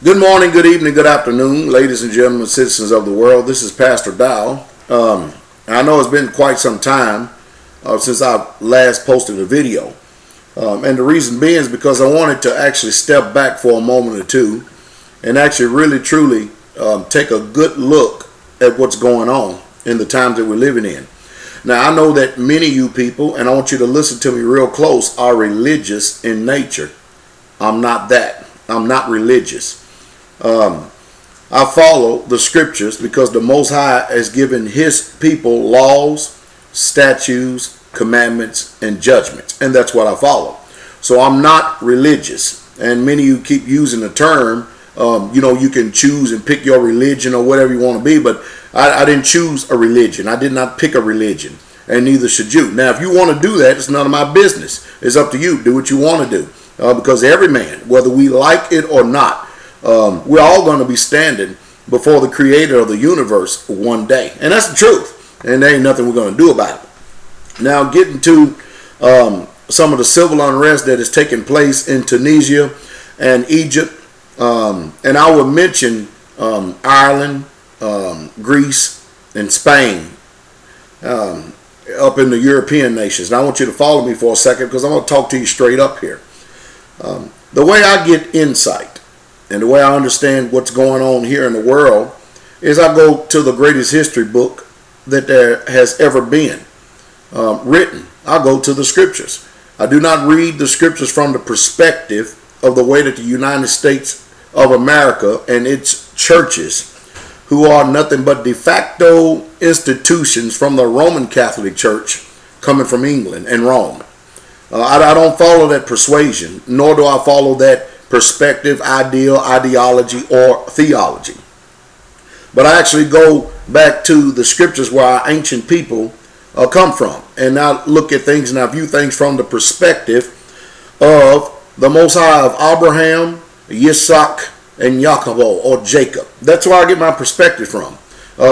Good morning, good evening, good afternoon, ladies and gentlemen, citizens of the world. This is Pastor Dow. I know it's been quite some time since I last posted a video. And the reason being is because I wanted to actually step back for a moment or two and actually really truly take a good look at what's going on in the times that we're living in. Now, I know that many of you people, and I want you to listen to me real close, are religious in nature. I'm not that. I'm not religious. I follow the scriptures because the Most High has given his people laws, statutes, commandments, and judgments, and that's what I follow. So I'm not religious, and many of you keep using the term, you can choose and pick your religion or whatever you want to be, but I didn't choose a religion. I did not pick a religion, and neither should you. Now, if you want to do that, it's none of my business. It's up to you. Do what you want to do, because every man, whether we like it or not, we're all going to be standing before the creator of the universe one day. And that's the truth. And there ain't nothing we're going to do about it. Now, getting to some of the civil unrest that is taking place in Tunisia and Egypt. And I will mention Ireland, Greece, and Spain up in the European nations. And I want you to follow me for a second because I'm going to talk to you straight up here. The way I get insight and the way I understand what's going on here in the world is I go to the greatest history book that there has ever been written. I go to the scriptures. I do not read the scriptures from the perspective of the way that the United States of America and its churches, who are nothing but de facto institutions from the Roman Catholic Church coming from England and Rome. I don't follow that persuasion, nor do I follow that perspective, ideology, or theology. But I actually go back to the scriptures where our ancient people come from. And now look at things and I view things from the perspective of the Most High of Abraham, Yitzhak, and Jacob, or Jacob. That's where I get my perspective from.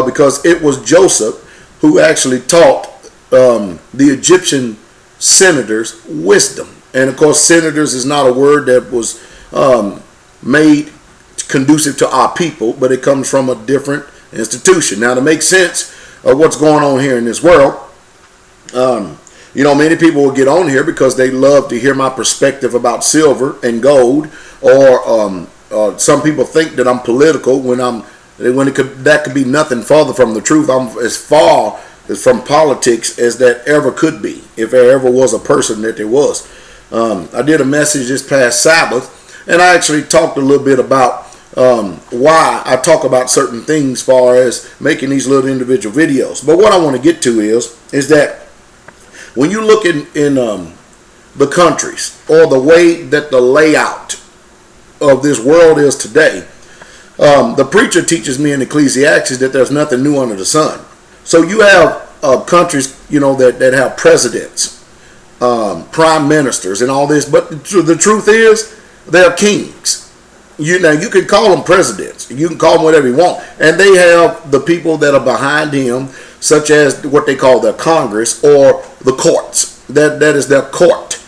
Because it was Joseph who actually taught the Egyptian senators wisdom. And of course, senators is not a word that was made conducive to our people, but it comes from a different institution. Now, to make sense of what's going on here in this world, many people will get on here because they love to hear my perspective about silver and gold, or some people think that I'm political that could be nothing further from the truth. I'm as far as from politics as that ever could be, if there ever was a person that there was. I did a message this past Sabbath, and I actually talked a little bit about why I talk about certain things as far as making these little individual videos. But what I want to get to is that when you look in the countries, or the way that the layout of this world is today, the preacher teaches me in Ecclesiastes that there's nothing new under the sun. So you have countries, that have presidents, prime ministers, and all this, but the truth is, they're kings. You can call them presidents, you can call them whatever you want, and they have the people that are behind him, such as what they call their Congress or the courts. That is their court.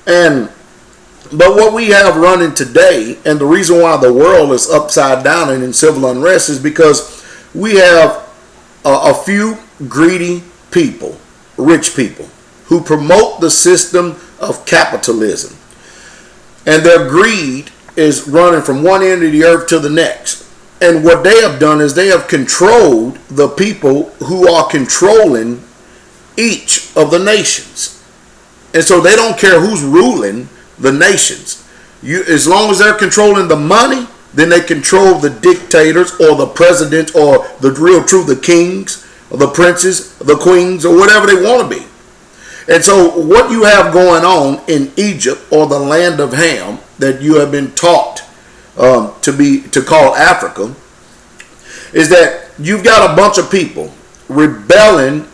But what we have running today, and the reason why the world is upside down and in civil unrest, is because we have a few greedy people, rich people, who promote the system of capitalism. And their greed is running from one end of the earth to the next. And what they have done is they have controlled the people who are controlling each of the nations. And so they don't care who's ruling the nations. As long as they're controlling the money, then they control the dictators or the presidents or the kings or the princes, the queens, or whatever they want to be. And so what you have going on in Egypt, or the land of Ham, that you have been taught to call Africa, is that you've got a bunch of people rebelling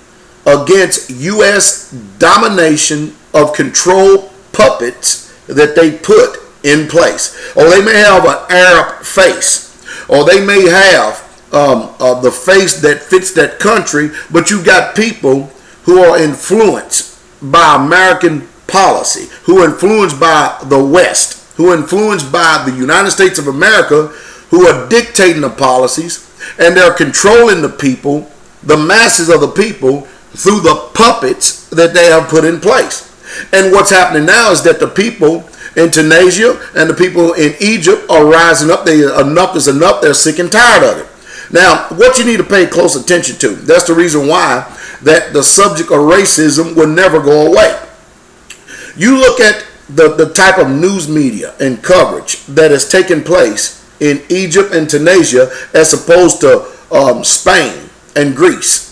against U.S. domination of control puppets that they put in place. Or they may have an Arab face, or they may have the face that fits that country, but you've got people who are influenced by American policy, who are influenced by the West, who are influenced by the United States of America, who are dictating the policies, and they're controlling the people, the masses of the people, through the puppets that they have put in place. And what's happening now is that the people in Tunisia and the people in Egypt are rising up. Enough is enough. They're sick and tired of it. Now, what you need to pay close attention to, that's the reason why that the subject of racism will never go away. You look at the type of news media and coverage that is taking place in Egypt and Tunisia as opposed to Spain and Greece,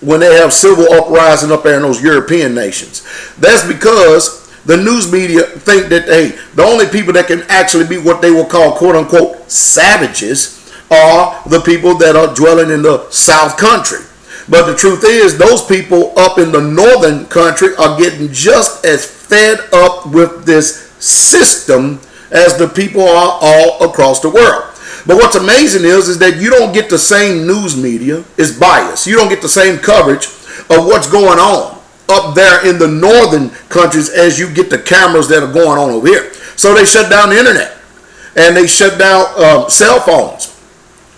when they have civil uprising up there in those European nations. That's because the news media think that, hey, the only people that can actually be what they will call, quote unquote, savages are the people that are dwelling in the South country. But the truth is, those people up in the northern country are getting just as fed up with this system as the people are all across the world. But what's amazing is that you don't get the same news media. It's biased. You don't get the same coverage of what's going on up there in the northern countries as you get the cameras that are going on over here. So they shut down the internet, and they shut down cell phones,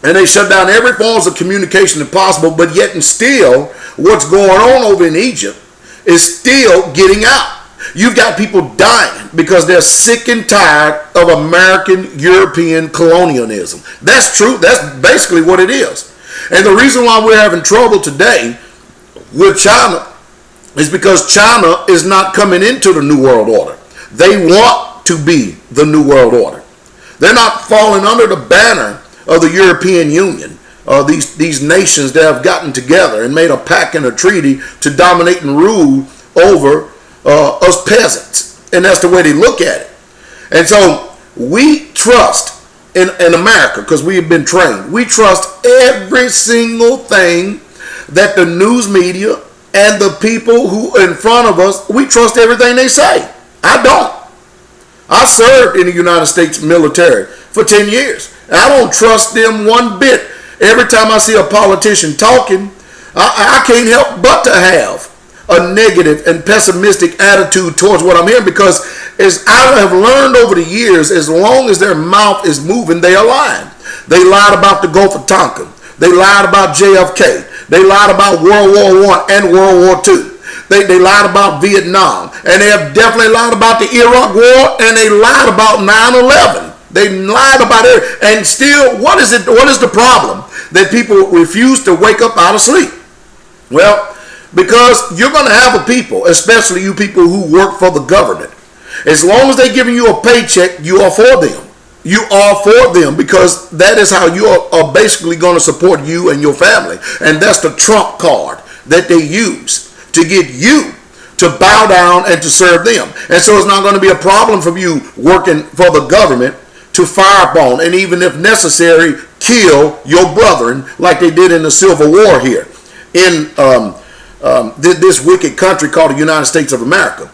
and they shut down every form of communication possible. But yet and still, what's going on over in Egypt is still getting out. You've got people dying because they're sick and tired of American European colonialism. That's true. That's basically what it is. And the reason why we're having trouble today with China is because China is not coming into the New World Order. They want to be the New World Order. They're not falling under the banner of the European Union. These nations that have gotten together and made a pact and a treaty to dominate and rule over us peasants. And that's the way they look at it. And so we trust in America, because we have been trained, we trust every single thing that the news media and the people who in front of us, we trust everything they say. I don't. I served in the United States military for 10 years. And I don't trust them one bit. Every time I see a politician talking, I can't help but to have a negative and pessimistic attitude towards what I'm hearing, because as I have learned over the years, as long as their mouth is moving, they are lying. They lied about the Gulf of Tonkin. They lied about JFK. They lied about World War I and World War II. They lied about Vietnam. And they have definitely lied about the Iraq War, and they lied about 9/11. They lied about it. And still, what is it? What is the problem? That people refuse to wake up out of sleep. Well, because you're going to have a people, especially you people who work for the government, as long as they're giving you a paycheck, you are for them. You are for them, because that is how you are basically going to support you and your family. And that's the trump card that they use to get you to bow down and to serve them. And so it's not going to be a problem for you working for the government to fire upon and even if necessary kill your brethren like they did in the Civil War here in this wicked country called the United States of America.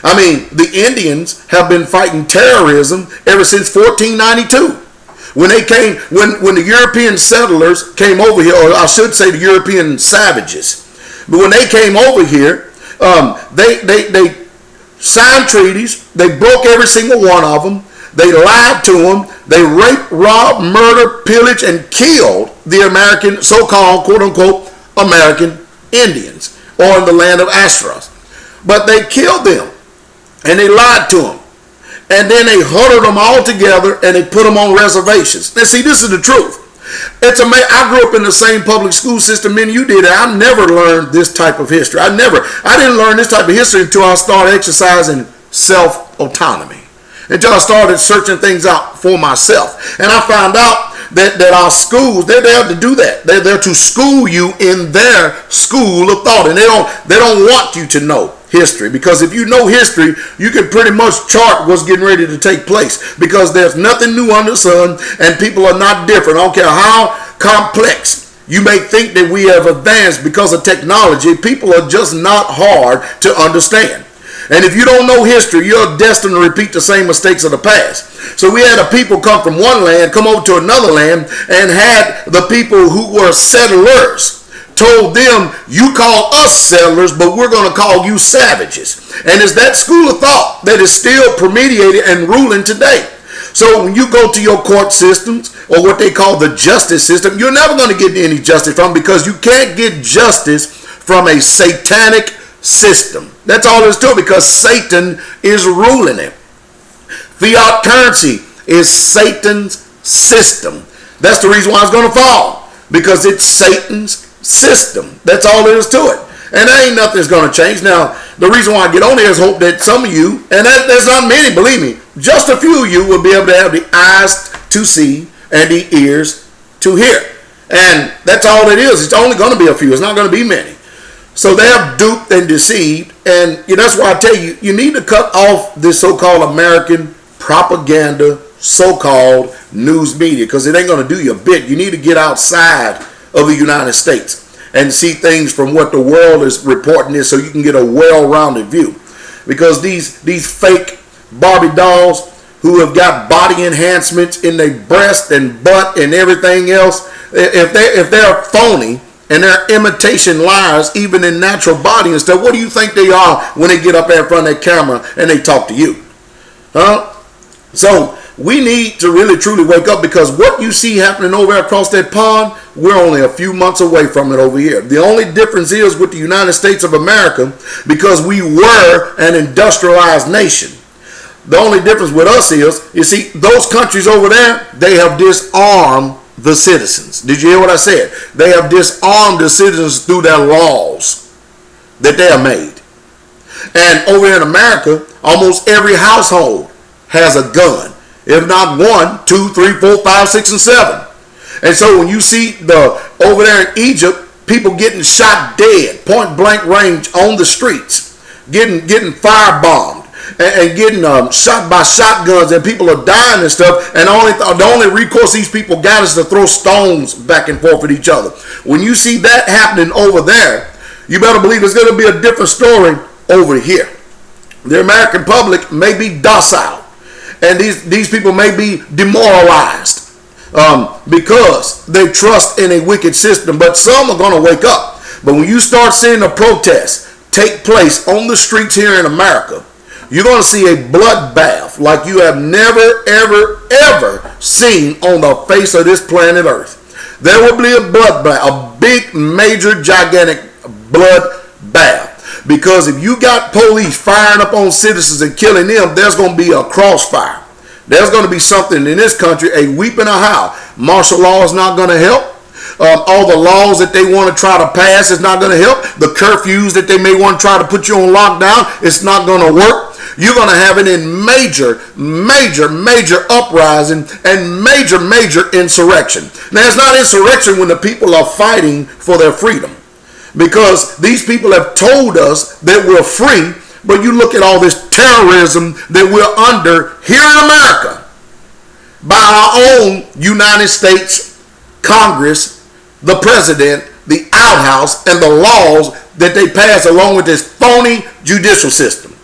I mean, the Indians have been fighting terrorism ever since 1492. When they came, when the European settlers came over here, or I should say the European savages, but when they came over here, they signed treaties. They broke every single one of them. They lied to them. They raped, robbed, murdered, pillaged, and killed the American, so-called, quote-unquote, American Indians, or in the land of Astros. But they killed them, and they lied to them. And then they huddled them all together, and they put them on reservations. Now, see, this is the truth. It's amazing. I grew up in the same public school system and you did. I never learned this type of history. I didn't learn this type of history until I started exercising self-autonomy, until I started searching things out for myself. And I found out that our schools, they're there to do that. They're there to school you in their school of thought. And they don't want you to know history, because if you know history, you can pretty much chart what's getting ready to take place, because there's nothing new under the sun and people are not different. I don't care how complex you may think that we have advanced because of technology, people are just not hard to understand. And if you don't know history, you're destined to repeat the same mistakes of the past. So we had a people come from one land, come over to another land, and had the people who were settlers told them, you call us settlers, but we're going to call you savages. And it's that school of thought that is still permeated and ruling today. So when you go to your court systems or what they call the justice system, you're never going to get any justice from, because you can't get justice from a satanic system. That's all there is to it, because Satan is ruling it. Fiat currency is Satan's system. That's the reason why it's going to fall, because it's Satan's system. That's all there is to it. And there ain't nothing that's going to change. Now, the reason why I get on here is hope that some of you, and there's not many, believe me, just a few of you will be able to have the eyes to see and the ears to hear. And that's all it is. It's only going to be a few. It's not going to be many. So they have duped and deceived. And that's why I tell you, you need to cut off this so-called American propaganda, so-called news media, because it ain't going to do you a bit. You need to get outside of the United States and see things from what the world is reporting is, so you can get a well-rounded view. Because these fake Barbie dolls who have got body enhancements in their breast and butt and everything else, if they're phony and they're imitation liars, even in natural body and stuff, what do you think they are when they get up there in front of that camera and they talk to you? Huh? So we need to really truly wake up, because what you see happening over across that pond, we're only a few months away from it over here. The only difference is with the United States of America, because we were an industrialized nation. The only difference with us is, you see, those countries over there, they have disarmed the citizens. Did you hear what I said? They have disarmed the citizens through their laws that they have made. And over in America, almost every household has a gun. If not 1, 2, 3, 4, 5, 6, and 7. And so when you see over there in Egypt, people getting shot dead, point blank range on the streets, getting firebombed, and getting shot by shotguns, and people are dying and stuff, and the only recourse these people got is to throw stones back and forth at each other. When you see that happening over there, you better believe it's going to be a different story over here. The American public may be docile, and these people may be demoralized because they trust in a wicked system, but some are going to wake up. But when you start seeing the protests take place on the streets here in America, you're going to see a bloodbath like you have never, ever, ever seen on the face of this planet Earth. There will be a bloodbath, a big, major, gigantic bloodbath. Because if you got police firing up on citizens and killing them, there's going to be a crossfire. There's going to be something in this country, a weep and a howl. Martial law is not going to help. All the laws that they want to try to pass is not going to help. The curfews that they may want to try to put you on lockdown, it's not going to work. You're going to have it in major, major, major uprising and major, major insurrection. Now, it's not insurrection when the people are fighting for their freedom, because these people have told us that we're free, but you look at all this terrorism that we're under here in America by our own United States Congress, the president, the outhouse, and the laws that they pass along with this phony judicial system.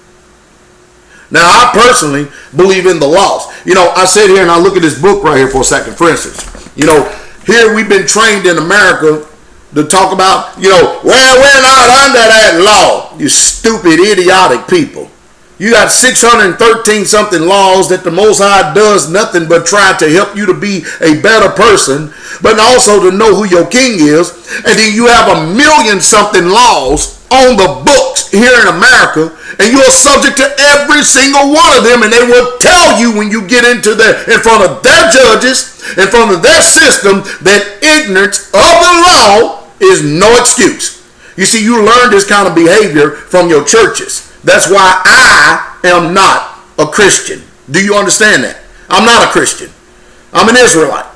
Now, I personally believe in the laws. I sit here and I look at this book right here for a second. For instance, here we've been trained in America to talk about, well, we're not under that law. You stupid, idiotic people. You got 613 something laws that the Most High does nothing but try to help you to be a better person, but also to know who your king is. And then you have 1,000,000 something laws on the books here in America, and you're subject to every single one of them, and they will tell you when you get in front of their judges, in front of their system, that ignorance of the law is no excuse. You see, you learn this kind of behavior from your churches. That's why I am not a Christian. Do you understand that? I'm not a Christian. I'm an Israelite.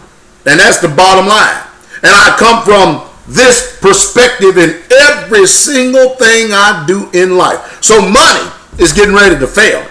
And that's the bottom line. And I come from this perspective in every single thing I do in life. So money is getting ready to fail.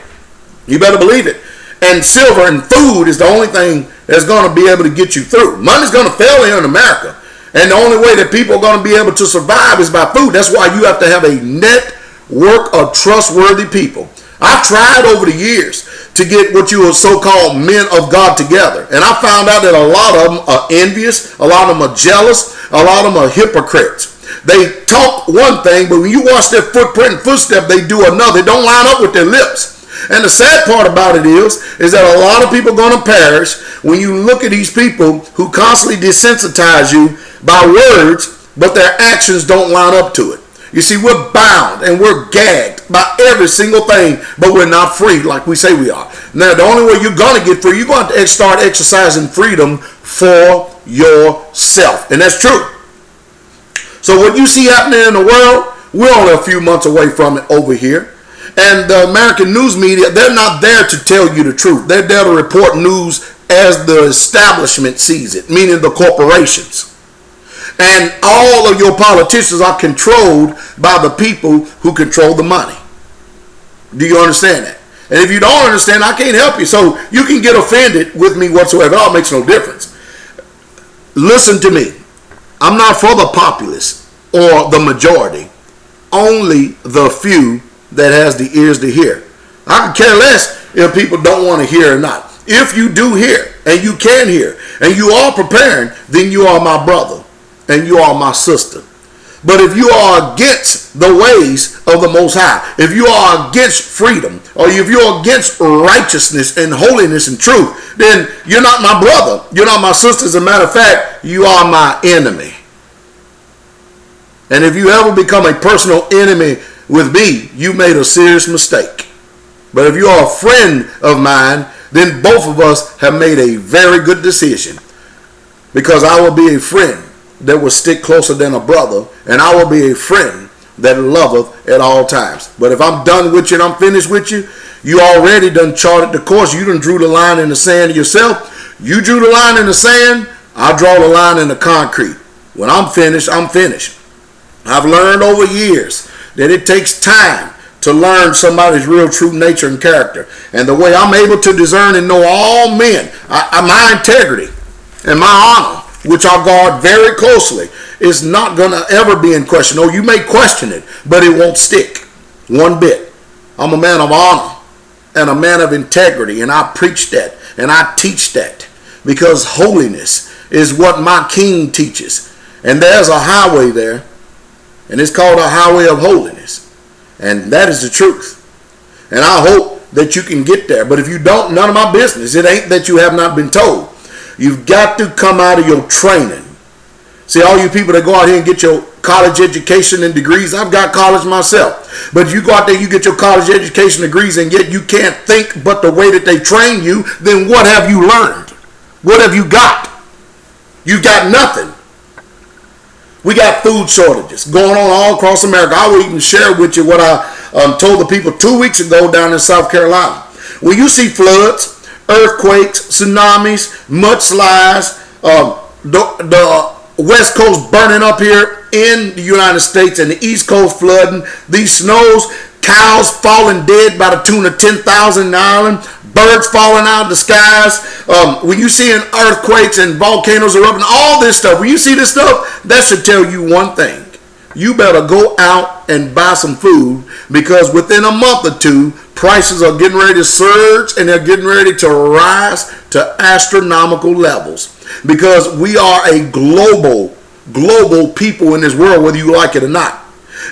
You better believe it. And silver and food is the only thing that's going to be able to get you through. Money's going to fail here in America. And the only way that people are going to be able to survive is by food. That's why you have to have a network of trustworthy people. I've tried over the years to get what you would so-called men of God together. And I found out that a lot of them are envious, a lot of them are jealous, a lot of them are hypocrites. They talk one thing, but when you watch their footprint and footstep, they do another. They don't line up with their lips. And the sad part about it is that a lot of people are going to perish when you look at these people who constantly desensitize you by words, but their actions don't line up to it. You see, we're bound and we're gagged by every single thing, but we're not free like we say we are. Now, the only way you're going to get free, you're going to start exercising freedom for yourself. And that's true. So what you see happening in the world, we're only a few months away from it over here. And the American news media, they're not there to tell you the truth. They're there to report news as the establishment sees it, meaning the corporations. And all of your politicians are controlled by the people who control the money. Do you understand that? And if you don't understand, I can't help you. So you can get offended with me whatsoever. It all makes no difference. Listen to me. I'm not for the populace or the majority. Only the few that has the ears to hear. I could care less if people don't want to hear or not. If you do hear, and you can hear, and you are preparing, then you are my brother. And you are my sister. But if you are against the ways of the Most High, if you are against freedom, or if you're against righteousness and holiness and truth, then you're not my brother. You're not my sister. As a matter of fact, you are my enemy. And if you ever become a personal enemy with me, you made a serious mistake. But if you are a friend of mine, then both of us have made a very good decision. Because I will be a friend that will stick closer than a brother, and I will be a friend that loveth at all times. But if I'm done with you and I'm finished with you, you already done charted the course. You done drew the line in the sand yourself. You drew the line in the sand, I draw the line in the concrete. When I'm finished, I'm finished. I've learned over years that it takes time to learn somebody's real true nature and character. And the way I'm able to discern and know all men, my integrity and my honor, which I guard very closely, is not going to ever be in question. Oh, you may question it, but it won't stick one bit. I'm a man of honor and a man of integrity, and I preach that and I teach that because holiness is what my king teaches. And there's a highway there, and it's called a highway of holiness. And that is the truth. And I hope that you can get there. But if you don't, none of my business. It ain't that you have not been told. You've got to come out of your training. See, all you people that go out here and get your college education and degrees, I've got college myself. But if you go out there, you get your college education degrees, and yet you can't think but the way that they train you, then what have you learned? What have you got? You got nothing. We got food shortages going on all across America. I will even share with you what I told the people 2 weeks ago down in South Carolina. When you see floods, earthquakes, tsunamis, mudslides, the West Coast burning up here in the United States and the East Coast flooding, these snows, cows falling dead by the tune of 10,000 an island, birds falling out of the skies, when you see earthquakes and volcanoes erupting, all this stuff, when you see this stuff, that should tell you one thing. You better go out and buy some food, because within a month or two, prices are getting ready to surge and they're getting ready to rise to astronomical levels, because we are a global people in this world, whether you like it or not.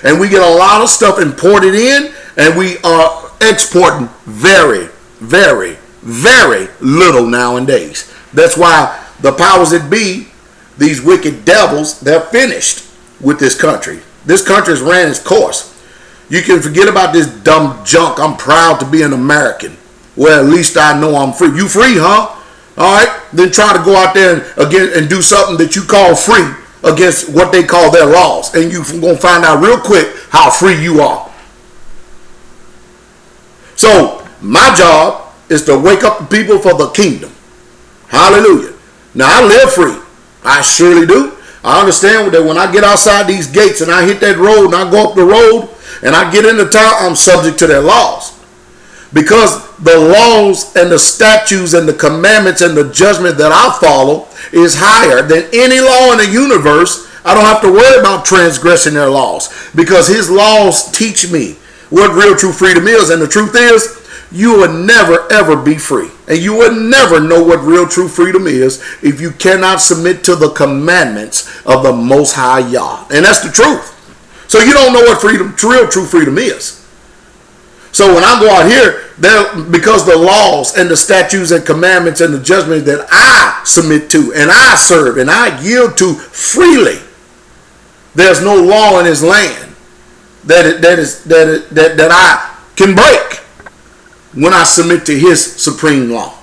And we get a lot of stuff imported in, and we are exporting very, very, very little nowadays. That's why the powers that be, these wicked devils, they're finished with this country. This country has ran its course. You can forget about this dumb junk. I'm proud to be an American. Well, at least I know I'm free. You free, huh? All right. Then try to go out there and do something that you call free against what they call their laws. And you're going to find out real quick how free you are. So my job is to wake up the people for the kingdom. Hallelujah. Now, I live free. I surely do. I understand that when I get outside these gates and I hit that road and I go up the road and I get into town, I'm subject to their laws. Because the laws and the statutes and the commandments and the judgment that I follow is higher than any law in the universe. I don't have to worry about transgressing their laws, because his laws teach me what real true freedom is. And the truth is, you will never ever be free, and you will never know what real true freedom is if you cannot submit to the commandments of the Most High Yah. And that's the truth. So you don't know what real true freedom is. So when I go out here, because the laws and the statutes and commandments and the judgments that I submit to and I serve and I yield to freely, there's no law in his land that I can break when I submit to his supreme law,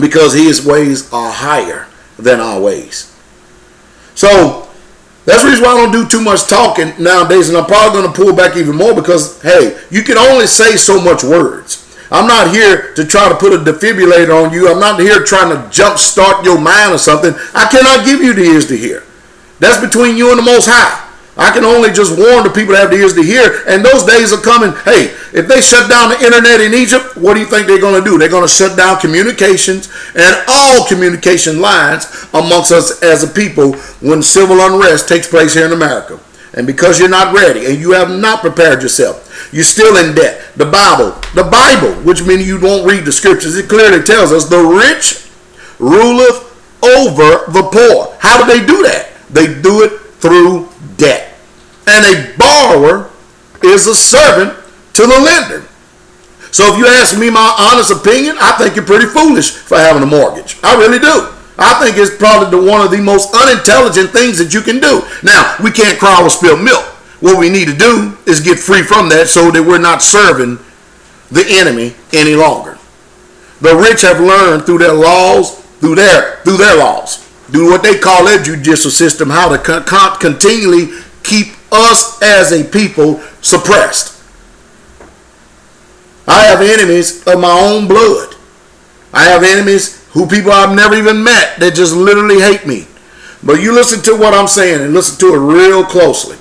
because his ways are higher than our ways. So that's the reason why I don't do too much talking nowadays, and I'm probably going to pull back even more because, hey, you can only say so much words. I'm not here to try to put a defibrillator on you. I'm not here trying to jumpstart your mind or something. I cannot give you the ears to hear. That's between you and the Most High. I can only just warn the people that have the ears to hear, and those days are coming. Hey, if they shut down the internet in Egypt, what do you think they're going to do? They're going to shut down communications and all communication lines amongst us as a people when civil unrest takes place here in America. And because you're not ready and you have not prepared yourself, you're still in debt. The Bible, which means you won't read the scriptures, it clearly tells us the rich ruleth over the poor. How do they do that? They do it through debt. And a borrower is a servant to the lender. So if you ask me my honest opinion, I think you're pretty foolish for having a mortgage. I really do. I think it's probably one of the most unintelligent things that you can do. Now, we can't cry over spilled milk. What we need to do is get free from that so that we're not serving the enemy any longer. The rich have learned through their laws, through their laws, through what they call their judicial system, how to continually keep us as a people suppressed. I have enemies of my own blood. I have enemies who people I've never even met that just literally hate me. But you listen to what I'm saying and listen to it real closely.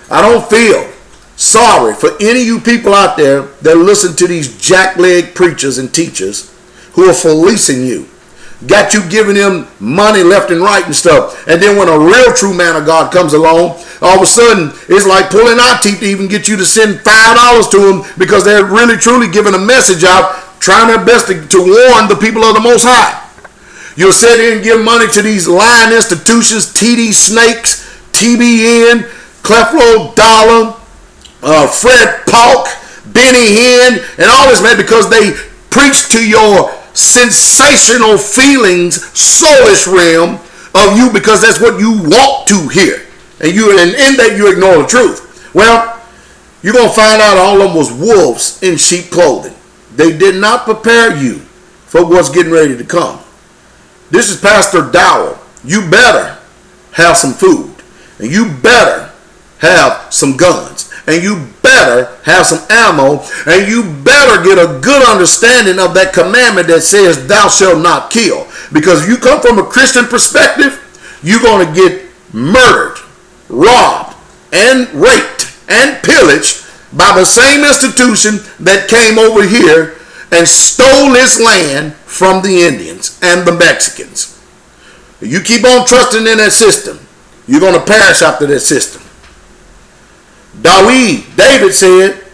I don't feel sorry for any of you people out there that listen to these jackleg preachers and teachers who are fleecing you. Got you giving them money left and right and stuff. And then when a real true man of God comes along, all of a sudden it's like pulling our teeth to even get you to send $5 to them because they're really truly giving a message out, trying their best to warn the people of the Most High. You'll sit here and give money to these lying institutions, TD Snakes, TBN, Creflo Dollar, Fred Polk, Benny Hinn, and all this, man, because they preach to your sensational feelings, soulish realm of you, because that's what you want to hear, and in that you ignore the truth. Well, you're gonna find out all of them was wolves in sheep clothing. They did not prepare you for what's getting ready to come. This is Pastor Dowell. You better have some food, and you better have some guns, and you better have some ammo, and you better get a good understanding of that commandment that says thou shalt not kill. Because if you come from a Christian perspective, you're going to get murdered, robbed, and raped, and pillaged by the same institution that came over here and stole this land from the Indians and the Mexicans. If you keep on trusting in that system, you're going to perish after that system. David said,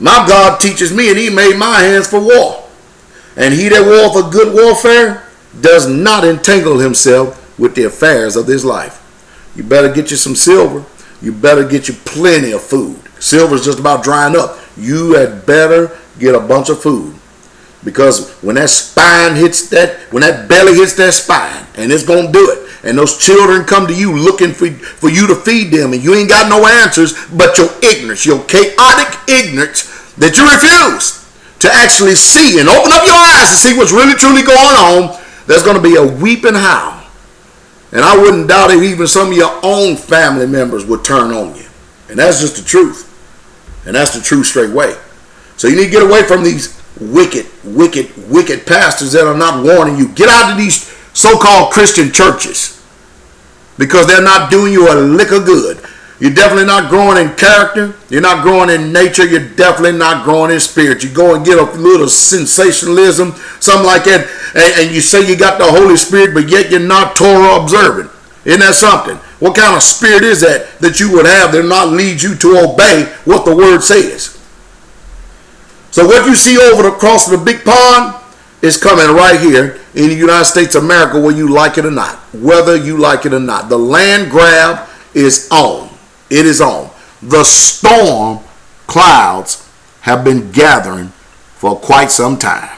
my God teaches me, and he made my hands for war. And he that warreth a good warfare does not entangle himself with the affairs of this life. You better get you some silver. You better get you plenty of food. Silver's just about drying up. You had better get a bunch of food. Because when that spine hits that, when that belly hits that spine, and it's going to do it, and those children come to you looking for you to feed them, and you ain't got no answers but your ignorance, your chaotic ignorance that you refuse to actually see and open up your eyes to see what's really truly going on, there's going to be a weeping howl. And I wouldn't doubt if even some of your own family members would turn on you. And that's just the truth. And that's the true straight way. So you need to get away from these wicked pastors that are not warning you. Get out of these so-called Christian churches, because they're not doing you a lick of good. You're definitely not growing in character. You're not growing in nature. You're definitely not growing in spirit. You go and get a little sensationalism, something like that, and you say you got the Holy Spirit, but yet you're not Torah observant. Isn't that something? What kind of spirit is that you would have that not lead you to obey what the word says? So what you see over across the big pond is coming right here in the United States of America, whether you like it or not. Whether you like it or not. The land grab is on. It is on. The storm clouds have been gathering for quite some time.